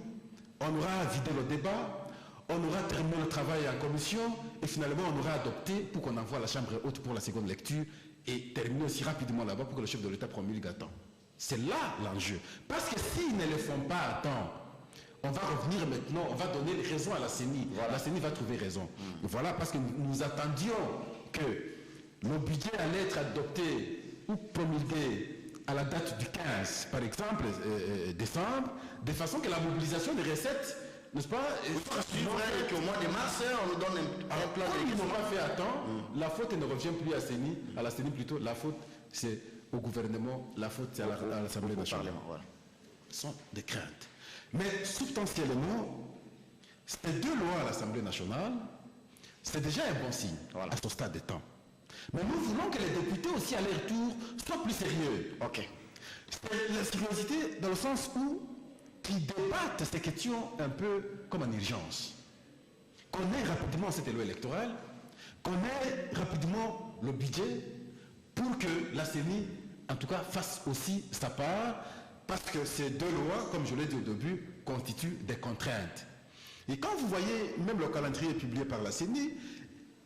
Speaker 3: on aura vidé le débat, on aura terminé le travail en commission et finalement on aura adopté pour qu'on envoie à la Chambre haute pour la seconde lecture et terminer aussi rapidement là-bas pour que le chef de l'État promulgue à temps. C'est là l'enjeu. Parce que s'ils ne le font pas à temps, on va revenir maintenant, on va donner raison à la CENI. Voilà. La CENI va trouver raison. Voilà, parce que nous attendions que le budget allait être adopté ou promulgué à la date du 15, par exemple, décembre, de façon que la mobilisation des recettes, n'est-ce pas?
Speaker 1: C'est vrai qu'au mois de mars, on nous donne un plan
Speaker 3: Comme ils
Speaker 1: de
Speaker 3: n'ont pas fait à temps, la faute ne revient plus à la CENI plutôt, la faute c'est au gouvernement, la faute c'est à l'Assemblée nationale.
Speaker 1: Voilà.
Speaker 3: Ce sont des craintes. Mais substantiellement, ces deux lois à l'Assemblée nationale, c'est déjà un bon signe à ce stade de temps. Mais nous voulons que les députés aussi à leur tour soient plus sérieux.
Speaker 1: Ok.
Speaker 3: C'est la sérieuxité dans le sens où ils débattent ces questions un peu comme en urgence. Qu'on ait rapidement cette loi électorale, qu'on ait rapidement le budget pour que la CENI, en tout cas, fasse aussi sa part, parce que ces deux lois, comme je l'ai dit au début, constituent des contraintes. Et quand vous voyez même le calendrier publié par la CENI,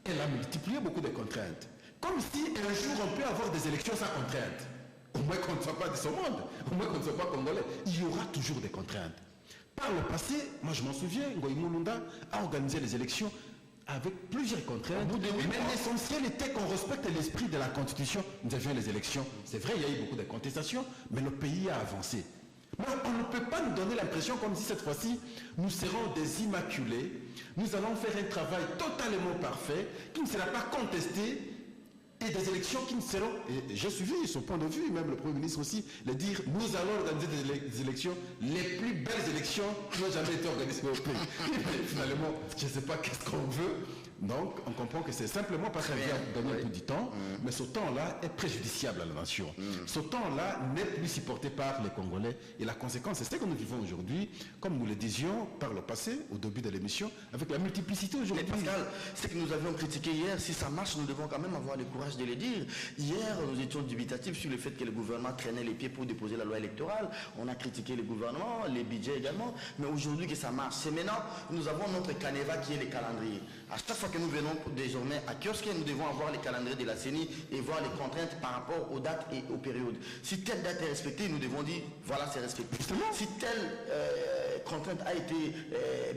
Speaker 3: elle a multiplié beaucoup de contraintes. Comme si un jour on peut avoir des élections sans contraintes. Au moins qu'on ne soit pas de ce monde, au moins qu'on ne soit pas congolais. Il y aura toujours des contraintes. Par le passé, moi je m'en souviens, Ngoï Mulunda a organisé les élections avec plusieurs contraintes. Mais l'essentiel était qu'on respecte l'esprit de la Constitution. Nous avions les élections. C'est vrai, il y a eu beaucoup de contestations, mais le pays a avancé. Mais on ne peut pas nous donner l'impression comme si cette fois-ci, nous serons des immaculés. Nous allons faire un travail totalement parfait, qui ne sera pas contesté, et des élections qui ne seront... Et j'ai suivi son point de vue, même le Premier ministre aussi, le dire, nous allons organiser des élections, les plus belles élections qui n'ont jamais été organisées au pays. Et finalement, je ne sais pas qu'est-ce qu'on veut. Donc, on comprend que c'est simplement parce qu'on vient gagner un peu du temps, mais ce temps-là est préjudiciable à la nation. Ce temps-là n'est plus supporté par les Congolais. Et la conséquence, c'est ce que nous vivons aujourd'hui, comme nous le disions par le passé, au début de l'émission, avec la multiplicité aujourd'hui.
Speaker 1: Mais Pascal, c'est que nous avions critiqué hier, si ça marche, nous devons quand même avoir le courage de le dire. Hier, nous étions dubitatifs sur le fait que le gouvernement traînait les pieds pour déposer la loi électorale. On a critiqué le gouvernement, les budgets également. Mais aujourd'hui que ça marche, c'est maintenant, nous avons notre canevas qui est le calendrier. À chaque fois que nous venons désormais à kiosque, nous devons avoir les calendriers de la CENI et voir les contraintes par rapport aux dates et aux périodes. Si telle date est respectée, nous devons dire, voilà, c'est respecté. Si telle contrainte a été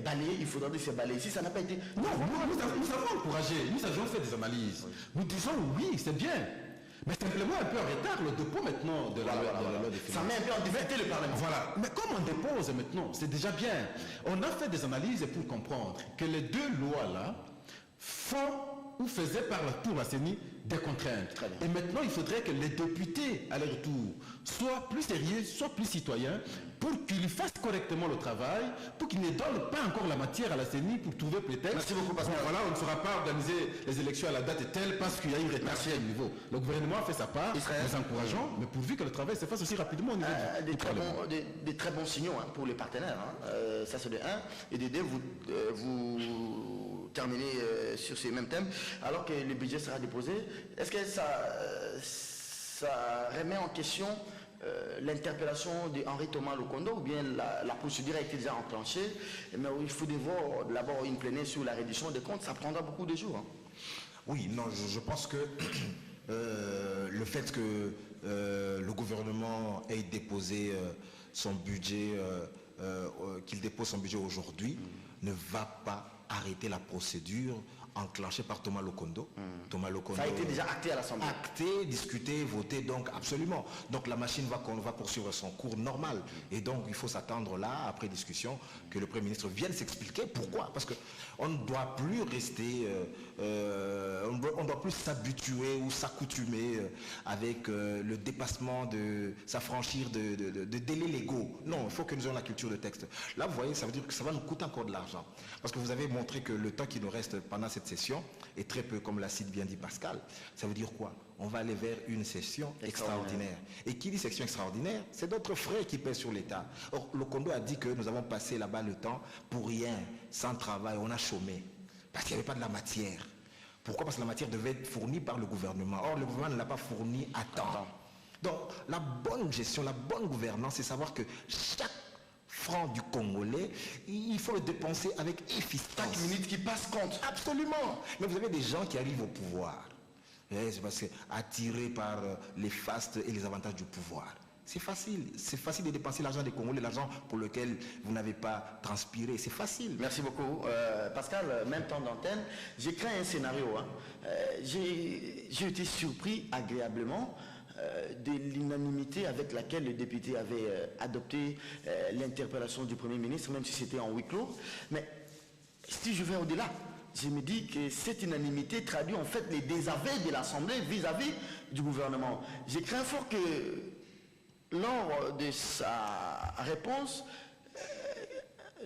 Speaker 1: balayée, il faudra dire c'est balayé. Si ça n'a pas été...
Speaker 3: Non, nous avons encouragé, nous avions fait des analyses. Nous disons oui, c'est bien. Mais simplement un peu en retard, le dépôt maintenant de la loi des finances.
Speaker 1: Ça met un peu en difficulté le Parlement.
Speaker 3: Voilà. Mais comme on dépose maintenant, c'est déjà bien. On a fait des analyses pour comprendre que les deux lois-là font ou faisaient pour la CENI des contraintes. Et maintenant, il faudrait que les députés, à leur tour, soient plus sérieux, soient plus citoyens, pour qu'ils fassent correctement le travail, pour qu'ils ne donnent pas encore la matière à la CENI pour trouver peut-être...
Speaker 1: Merci beaucoup, Pascal.
Speaker 3: Voilà, on ne fera pas organiser les élections à la date telle parce qu'il y a eu retard à niveau. Le gouvernement a fait sa part, nous encourageons, mais pourvu que le travail se fasse aussi rapidement au niveau
Speaker 1: des très bons signaux pour les partenaires. Ça, c'est de 1. Et de 2, vous terminez sur ces mêmes thèmes, alors que le budget sera déposé. Est-ce que ça remet en question l'interpellation d'Henri Thomas Lokondo, ou bien la procédure a été déjà enclenchée, mais il faut d'abord une plénière sur la réduction des comptes, ça prendra beaucoup de jours.
Speaker 2: Oui, non, je pense que le fait que le gouvernement ait déposé son budget, qu'il dépose son budget aujourd'hui, ne va pas arrêter la procédure enclenché par Thomas Lokondo. Thomas Lokondo.
Speaker 1: Ça a été déjà acté à l'Assemblée.
Speaker 2: Acté, discuté, voté, donc absolument. Donc la machine va poursuivre son cours normal. Et donc il faut s'attendre là, après discussion, que le Premier ministre vienne s'expliquer pourquoi. Parce qu'on ne doit plus rester, on ne doit plus s'habituer ou s'accoutumer avec le dépassement s'affranchir de délais légaux. Non, il faut que nous ayons la culture de texte. Là, vous voyez, ça veut dire que ça va nous coûter encore de l'argent. Parce que vous avez montré que le temps qui nous reste pendant cette cette session, et très peu, comme l'a si bien dit Pascal. Ça veut dire quoi? On va aller vers une session extraordinaire. Et qui dit session extraordinaire, c'est d'autres frais qui pèsent sur l'État. Or, Lokondo a dit que nous avons passé là-bas le temps pour rien, sans travail, on a chômé. Parce qu'il n'y avait pas de la matière. Pourquoi? Parce que la matière devait être fournie par le gouvernement. Or, le gouvernement ne l'a pas fournie à temps. Donc, la bonne gestion, la bonne gouvernance, c'est savoir que chaque franc du Congolais, il faut le dépenser avec efficience.
Speaker 1: Chaque minute qui passe compte.
Speaker 2: Absolument. Mais vous avez des gens qui arrivent au pouvoir. C'est parce que attirés par les fastes et les avantages du pouvoir. C'est facile de dépenser l'argent des Congolais, l'argent pour lequel vous n'avez pas transpiré. C'est facile.
Speaker 1: Merci beaucoup. Pascal, même temps d'antenne, j'ai créé un scénario. J'ai été surpris agréablement de l'unanimité avec laquelle le député avait adopté l'interpellation du Premier ministre, même si c'était en huis clos. Mais si je vais au-delà, je me dis que cette unanimité traduit en fait les désaveux de l'Assemblée vis-à-vis du gouvernement. J'ai craint fort que lors de sa réponse,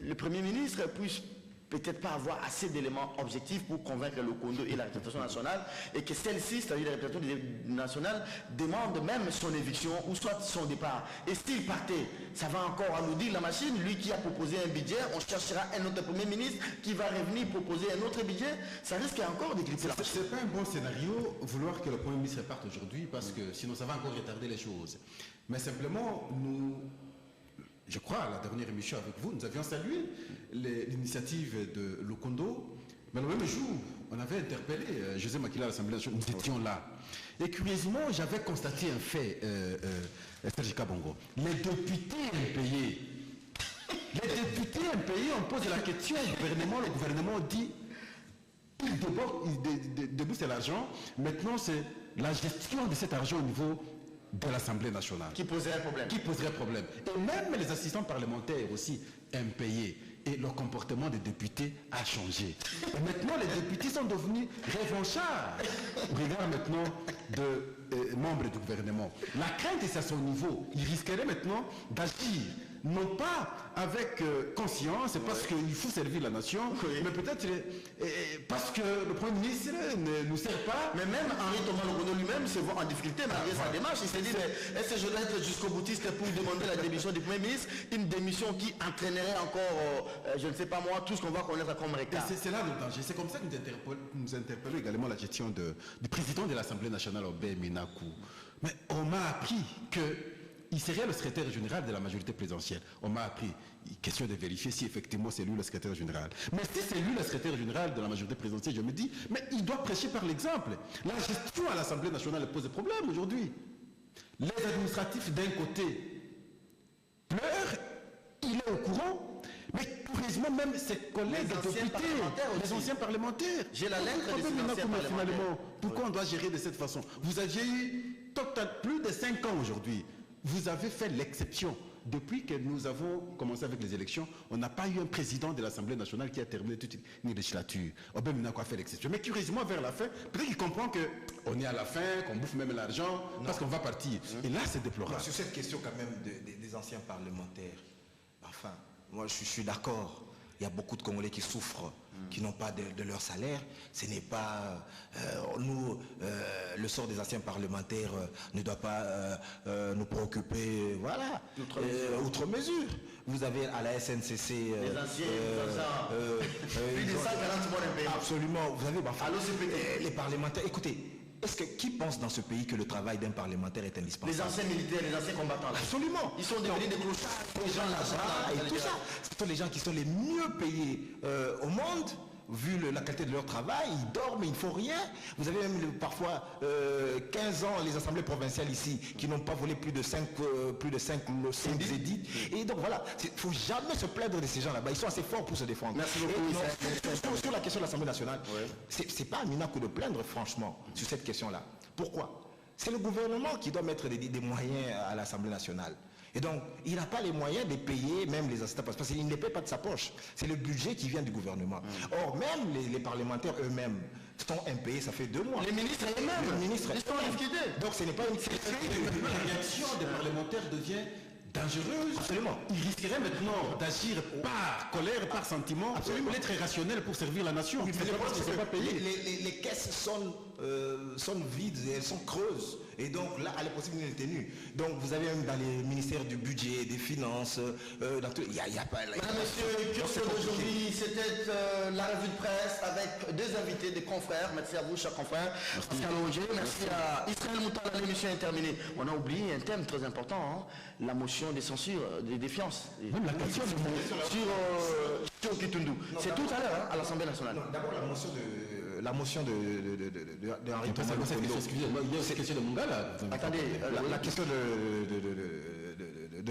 Speaker 1: le Premier ministre puisse peut-être pas avoir assez d'éléments objectifs pour convaincre le Congo et la représentation nationale, et que celle-ci, c'est-à-dire la représentation nationale, demande même son éviction ou soit son départ. Et s'il partait, ça va encore alourdir la machine. Lui qui a proposé un budget, on cherchera un autre Premier ministre qui va revenir proposer un autre budget. Ça risque encore de gripper la machine.
Speaker 3: C'est pas un bon scénario vouloir que le Premier ministre parte aujourd'hui, parce que sinon ça va encore retarder les choses. Mais simplement, je crois, à la dernière émission avec vous, nous avions salué l'initiative de Lokondo, mais le même jour, on avait interpellé José Makila à l'Assemblée nationale, nous étions là. Et curieusement, j'avais constaté un fait, Serge Kabongo. Les députés impayés, on pose la question au gouvernement, le gouvernement dit, il débouche l'argent, maintenant c'est la gestion de cet argent au niveau de l'Assemblée nationale.
Speaker 1: Qui poserait problème.
Speaker 3: Et même les assistants parlementaires aussi impayés. Et le comportement des députés a changé. Et maintenant, les députés sont devenus revanchards. Regarde maintenant de membres du gouvernement. La crainte est à son niveau. Ils risqueraient maintenant d'agir, non pas avec conscience, parce qu'il faut servir la nation, mais peut-être parce que le Premier ministre ne nous sert pas.
Speaker 1: Mais même Henri Thomas Lokondo lui-même se voit en difficulté malgré sa démarche. Il s'est dit, est-ce que je dois être jusqu'au boutiste pour demander la démission du Premier ministre? Une démission qui entraînerait encore, je ne sais pas moi, tout ce qu'on va connaître comme récap.
Speaker 3: C'est là le danger. C'est comme ça que nous interpellons également la gestion du président de l'Assemblée nationale, Obey Minakou. Mais on m'a appris qu'il serait le secrétaire général de la majorité présidentielle. On m'a appris, question de vérifier si effectivement c'est lui le secrétaire général. Mais si c'est lui le secrétaire général de la majorité présidentielle, je me dis, mais il doit prêcher par l'exemple. La gestion à l'Assemblée nationale pose des problèmes aujourd'hui. Les administratifs d'un côté pleurent, il est au courant, mais curieusement même ses collègues députés, les anciens parlementaires.
Speaker 1: J'ai la lettre de ces anciens parlementaires.
Speaker 3: Pourquoi on doit gérer de cette façon? Vous aviez eu plus de 5 ans aujourd'hui. Vous avez fait l'exception. Depuis que nous avons commencé avec les élections, on n'a pas eu un président de l'Assemblée nationale qui a terminé toute une législature. Obey Minakou a fait l'exception. Mais curieusement, vers la fin, peut-être qu'il comprend qu'on est à la fin, qu'on bouffe même l'argent, parce qu'on va partir. Et là, c'est déplorable.
Speaker 2: Sur cette question quand même des anciens parlementaires, enfin, moi je suis d'accord. Il y a beaucoup de Congolais qui souffrent, qui n'ont pas de leur salaire. Ce n'est pas... le sort des anciens parlementaires ne doit pas nous préoccuper, voilà, outre mesure. Vous avez à la SNCC...
Speaker 1: les anciens, plus de 140 mois d'impayés.
Speaker 2: Absolument. Vous avez
Speaker 1: à l'OCPT.
Speaker 2: les parlementaires... Écoutez, qui pense dans ce pays que le travail d'un parlementaire est indispensable?
Speaker 1: Les anciens militaires, les anciens combattants. Là.
Speaker 2: Absolument.
Speaker 1: Ils sont devenus des clochards.
Speaker 2: Les gens là-bas et tout ça. Ce sont les gens qui sont les mieux payés au monde. Vu la qualité de leur travail, ils dorment, il ne faut rien. Vous avez même parfois 15 ans les assemblées provinciales ici qui n'ont pas volé plus de 5 édits. Et donc voilà, il ne faut jamais se plaindre de ces gens là-bas. Ils sont assez forts pour se défendre.
Speaker 1: Merci beaucoup.
Speaker 2: Sur la question de l'Assemblée nationale, c'est pas à Minakou de plaindre franchement sur cette question-là. Pourquoi? C'est le gouvernement qui doit mettre des moyens à l'Assemblée nationale. Et donc, il n'a pas les moyens de payer même les assistants, parce qu'il ne les paie pas de sa poche. C'est le budget qui vient du gouvernement. Or, même les parlementaires eux-mêmes sont impayés, ça fait 2 mois.
Speaker 1: Les ministres eux-mêmes,
Speaker 2: ils sont
Speaker 1: liquidés.
Speaker 2: Donc, ce n'est pas une...
Speaker 3: La réaction des parlementaires devient dangereuse.
Speaker 2: Absolument.
Speaker 3: Il risquerait maintenant d'agir par colère, par sentiment,
Speaker 2: Absolument.
Speaker 3: d'être irrationnel pour servir la nation.
Speaker 2: Mais
Speaker 3: C'est
Speaker 2: le
Speaker 3: pas parce
Speaker 2: problème,
Speaker 3: qu'ils
Speaker 2: c'est
Speaker 3: ne sont
Speaker 2: que
Speaker 3: pas payés.
Speaker 2: les caisses sont vides et elles sont creuses. Et donc là, elle est possible d'une tenue. Donc vous avez même dans les ministères du budget, des finances, dans tout, il y a pas...
Speaker 1: Mesdames, Messieurs, cursus d'aujourd'hui, c'était la revue de presse avec deux invités, des confrères. Merci à vous, chers confrères. Pascal Roger, merci à Israël Moutala. L'émission est terminée. On a oublié un thème très important, hein, la motion des censures, des défiances.
Speaker 3: Même la question
Speaker 1: sur Kitundu. C'est tout à l'heure hein, à l'Assemblée nationale.
Speaker 2: D'abord la motion de Henri Thomas Lokondo.
Speaker 3: Excusez-moi, il y a aussi la question de Mongala.
Speaker 2: Attendez, la question de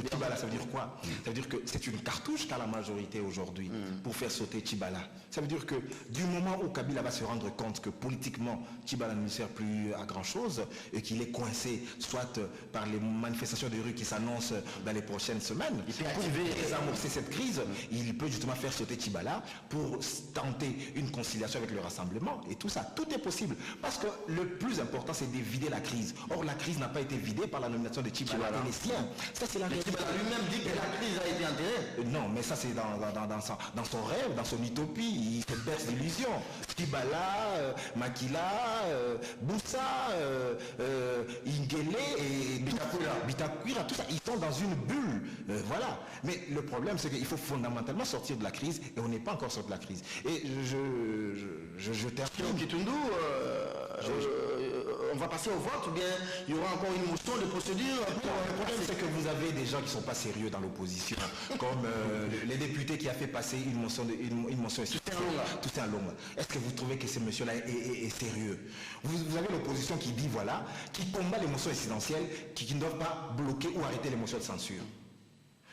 Speaker 2: Tibala, ça veut dire quoi? Ça veut dire que c'est une cartouche qu'a la majorité aujourd'hui pour faire sauter Tibala. Ça veut dire que du moment où Kabila va se rendre compte que politiquement Tibala ne lui sert plus à grand chose et qu'il est coincé soit par les manifestations de rue qui s'annoncent dans les prochaines semaines, pour désamorcer cette crise, il peut justement faire sauter Tibala pour tenter une conciliation avec le rassemblement et tout ça. Tout est possible parce que le plus important c'est d'éviter la crise. Or la crise n'a pas été vidée par la nomination de Tibala et les siens. Ça c'est la réalité.
Speaker 1: Tibala lui-même dit que la crise a été enterrée.
Speaker 2: Non, mais ça c'est dans son rêve, dans son utopie, il se berce d'illusions. Tibala, Makila, Boussa, Ingele et Bitakwira, tout ça, ils sont dans une bulle. Voilà. Mais le problème c'est qu'il faut fondamentalement sortir de la crise et on n'est pas encore sorti de la crise. Et je termine.
Speaker 1: Kitundu, on va passer au vote ou bien il y aura encore une motion de procédure pour
Speaker 2: Le problème c'est que vous avez des gens qui ne sont pas sérieux dans l'opposition, comme les députés qui a fait passer une motion Toussaint Longa. Est-ce que vous trouvez que ce monsieur-là est sérieux? Vous avez l'opposition qui dit voilà, qui combat les motions incidentielles, qui ne doivent pas bloquer ou arrêter les motions de censure.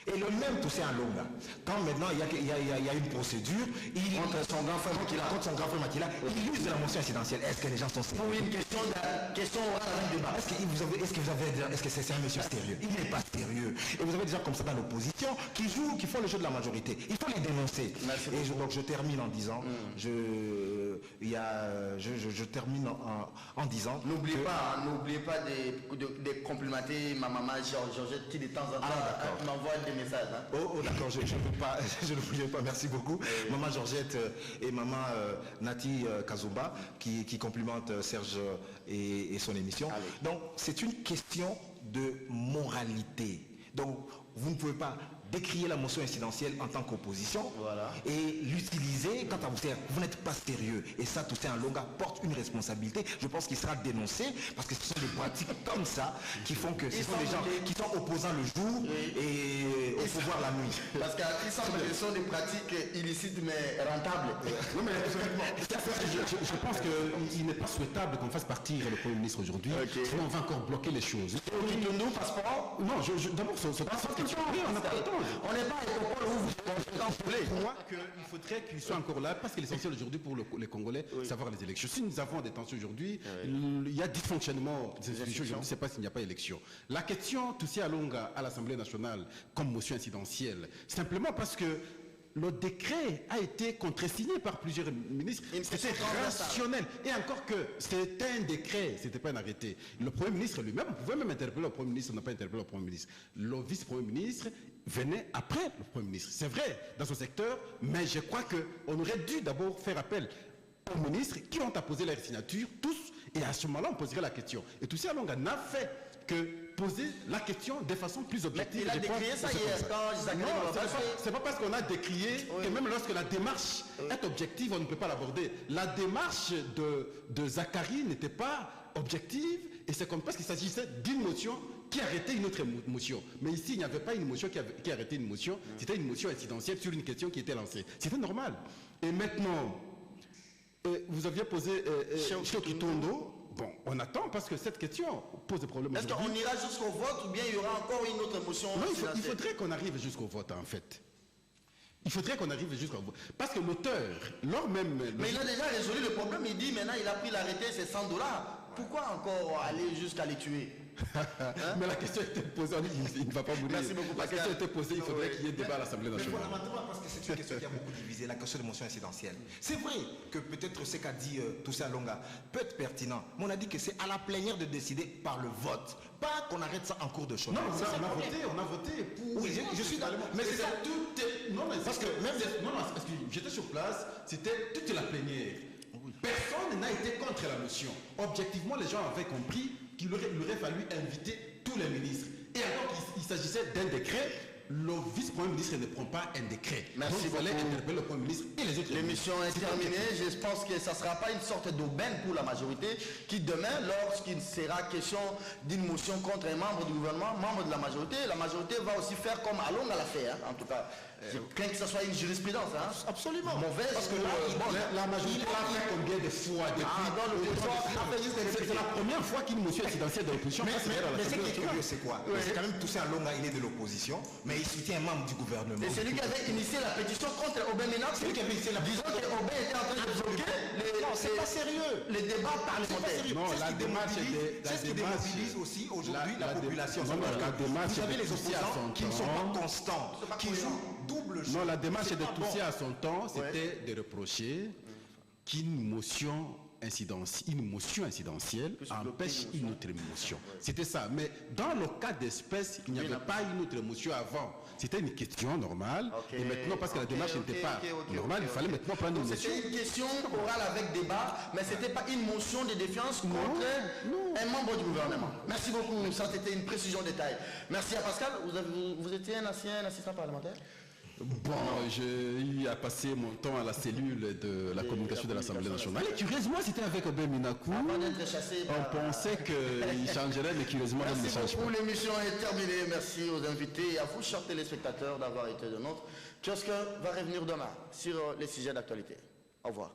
Speaker 2: Et le même Toussaint Longa, quand maintenant il y a une procédure,
Speaker 1: contre son grand frère
Speaker 2: Makila, il use de la motion incidentielle. Est-ce que les gens sont sérieux?
Speaker 1: pour une question orale avec débat.
Speaker 2: Est-ce que c'est un monsieur sérieux? Il n'est pas sérieux. Et vous avez des gens comme ça dans l'opposition qui font le jeu de la majorité. Il faut les dénoncer. Donc je termine en disant,
Speaker 1: N'oubliez pas de complimenter ma maman Georgette qui de temps en temps m'envoie des messages. Hein.
Speaker 2: Oh d'accord, je ne voulais pas, merci beaucoup. Maman Georgette et maman Nati Kazumba qui complimentent Serge et son émission.
Speaker 1: Allez.
Speaker 2: Donc c'est une question de moralité. Donc vous ne pouvez pas décrier la motion incidentielle en tant qu'opposition et l'utiliser quand vous n'êtes pas sérieux. Et ça, Toussaint Longa porte une responsabilité. Je pense qu'il sera dénoncé parce que ce sont des pratiques comme ça qui font que ce sont des gens qui sont opposants le jour et au pouvoir la nuit.
Speaker 1: Parce qu'il semble que ce sont des pratiques illicites mais rentables.
Speaker 3: Non, mais je pense qu'il n'est pas souhaitable qu'on fasse partir le Premier ministre aujourd'hui. Sinon, on va encore bloquer les choses.
Speaker 1: Kitundu, passeport.
Speaker 3: Non, d'abord, ce passeport, on n'a pas le temps.
Speaker 1: On n'est pas à l'école où vous
Speaker 3: Pour moi, il faudrait qu'il soit encore là, parce que l'essentiel aujourd'hui pour les Congolais, c'est savoir les élections. Si nous avons des tensions aujourd'hui, il y a dysfonctionnement des institutions aujourd'hui, c'est pas s'il n'y a pas élection. La question Toussaint Longa à l'Assemblée nationale comme motion incidentielle, simplement parce que le décret a été contresigné par plusieurs ministres. C'était rationnel. Et encore que c'était un décret, c'était pas un arrêté. Le Premier ministre lui-même, on pouvait même interpeller le Premier ministre, on n'a pas interpellé le Premier ministre. Le vice-premier ministre venait après le Premier ministre. C'est vrai, dans son secteur, mais je crois qu'on aurait dû d'abord faire appel aux ministres qui ont apposé leur signature, tous, et à ce moment-là, on poserait la question. Et Toussaint Longa n'a fait que poser la question de façon plus objective.
Speaker 1: Il a décrié ça hier quand
Speaker 3: c'est pas parce qu'on a décrié que même lorsque la démarche est objective, on ne peut pas l'aborder. La démarche de Zachary n'était pas objective et c'est comme parce qu'il s'agissait d'une motion qui arrêtait une autre motion. Mais ici, il n'y avait pas une motion qui arrêtait une motion, c'était une motion incidentielle sur une question qui était lancée. C'était normal. Et maintenant, vous aviez posé Choki Tondo. Bon, on attend parce que cette question pose des problèmes.
Speaker 1: Est-ce qu'on ira jusqu'au vote ou bien il y aura encore une autre motion?
Speaker 3: Non, il faudrait qu'on arrive jusqu'au vote en fait. Il faudrait qu'on arrive jusqu'au vote. Parce que l'auteur, lors même...
Speaker 1: Mais il a déjà résolu le problème, il dit maintenant il a pris l'arrêté, c'est $100. Pourquoi encore aller jusqu'à les tuer?
Speaker 3: Mais la question était posée, on dit il ne va pas mourir.
Speaker 1: Merci beaucoup,
Speaker 3: La
Speaker 1: Pascal.
Speaker 3: question était posée, il faudrait qu'il y ait débat à l'Assemblée
Speaker 2: Mais
Speaker 3: nationale.
Speaker 2: voilà, maintenant, parce que c'est une question qui a beaucoup divisé, la question de motion incidentielle. C'est vrai que peut-être ce qu'a dit Toussaint Longa peut être pertinent, mais on a dit que c'est à la plénière de décider par le vote, pas qu'on arrête ça en cours de chemin.
Speaker 3: Non,
Speaker 2: C'est ça
Speaker 3: on
Speaker 2: le
Speaker 3: a
Speaker 2: problème.
Speaker 3: voté pour.
Speaker 2: Oui, je suis d'accord. Mais c'est ça.
Speaker 3: Tout est. Non, mais
Speaker 2: Parce que même-
Speaker 3: Non, non, parce que j'étais sur place, c'était toute la plénière. Personne n'a été contre la motion. Objectivement, les gens avaient compris qu'il aurait fallu inviter tous les ministres. Et alors qu'il s'agissait d'un décret, le vice-premier ministre ne prend pas un décret.
Speaker 1: Merci
Speaker 3: Donc il fallait
Speaker 1: beaucoup.
Speaker 3: interpeller le premier ministre et les autres.
Speaker 1: L'émission est terminée. Je pense que ça ne sera pas une sorte d'aubaine pour la majorité qui demain, lorsqu'il sera question d'une motion contre un membre du gouvernement, membre de la majorité va aussi faire comme Alonga l'a fait. En tout cas, je crains que ce soit une jurisprudence.
Speaker 2: Absolument.
Speaker 1: Mauvaise.
Speaker 2: Parce que là,
Speaker 3: La majorité l'a fait combien de fois depuis
Speaker 1: dans le
Speaker 3: C'est la première fois qu'une motion incidentielle de l'opposition passe à
Speaker 2: mais ce
Speaker 3: l'Assemblée
Speaker 2: qui est
Speaker 3: nationale.
Speaker 2: curieux, c'est quoi? C'est quand même Toussaint Longa, il est de l'opposition, mais il soutient un membre du gouvernement.
Speaker 1: Et c'est lui qui avait initié la pétition contre Aubin Ménac.
Speaker 2: C'est lui qui avait initié la
Speaker 1: Disons que Aubin était en train de bloquer
Speaker 2: Non, c'est pas sérieux.
Speaker 1: les débats
Speaker 2: C'est pas
Speaker 1: parlementaires.
Speaker 2: sérieux.
Speaker 3: Non,
Speaker 2: C'est ce
Speaker 3: la
Speaker 2: qui
Speaker 3: démarche
Speaker 2: démobilise-
Speaker 3: était-
Speaker 2: c'est ce qui
Speaker 3: la démarche-
Speaker 2: démobilise aussi aujourd'hui la
Speaker 3: la dé-
Speaker 2: population.
Speaker 3: non, non,
Speaker 2: Parce
Speaker 3: la
Speaker 2: que
Speaker 3: démarche
Speaker 2: vous avez
Speaker 3: était
Speaker 2: les
Speaker 3: poussée à
Speaker 2: opposants
Speaker 3: son
Speaker 2: qui ne sont
Speaker 3: temps.
Speaker 2: pas constants, qui jouent double jeu.
Speaker 3: Non, la démarche
Speaker 2: C'est
Speaker 3: de
Speaker 2: pas
Speaker 3: Toussaint
Speaker 2: bon.
Speaker 3: à son temps, c'était de reprocher qu'une motion incidentielle empêche une autre motion. C'était ça. Mais dans le cas d'espèce, il n'y avait pas une autre motion avant. C'était une question normale.
Speaker 1: Ok.
Speaker 3: Et maintenant, parce que la
Speaker 1: Ok,
Speaker 3: démarche
Speaker 1: ok,
Speaker 3: n'était pas
Speaker 1: ok,
Speaker 3: normale, il fallait maintenant prendre une
Speaker 1: Donc
Speaker 3: motion.
Speaker 1: c'était une question orale avec débat, mais c'était pas une motion de défiance contre un membre du gouvernement. Merci beaucoup, ça c'était une précision détail. Merci à Pascal, vous étiez un ancien assistant parlementaire?
Speaker 3: Bon, j'ai eu à passer mon temps à la cellule de la communication de l'Assemblée nationale. Et curieusement, c'était avec Aubin Minakou.
Speaker 1: Avant d'être chassé
Speaker 3: On
Speaker 1: par-
Speaker 3: pensait qu'il changerait, mais curieusement, il ne
Speaker 1: Merci
Speaker 3: change pas.
Speaker 1: beaucoup, l'émission est terminée. Merci aux invités et à vous, chers téléspectateurs, d'avoir été de nôtres. Kiosque va revenir demain sur les sujets d'actualité. Au revoir.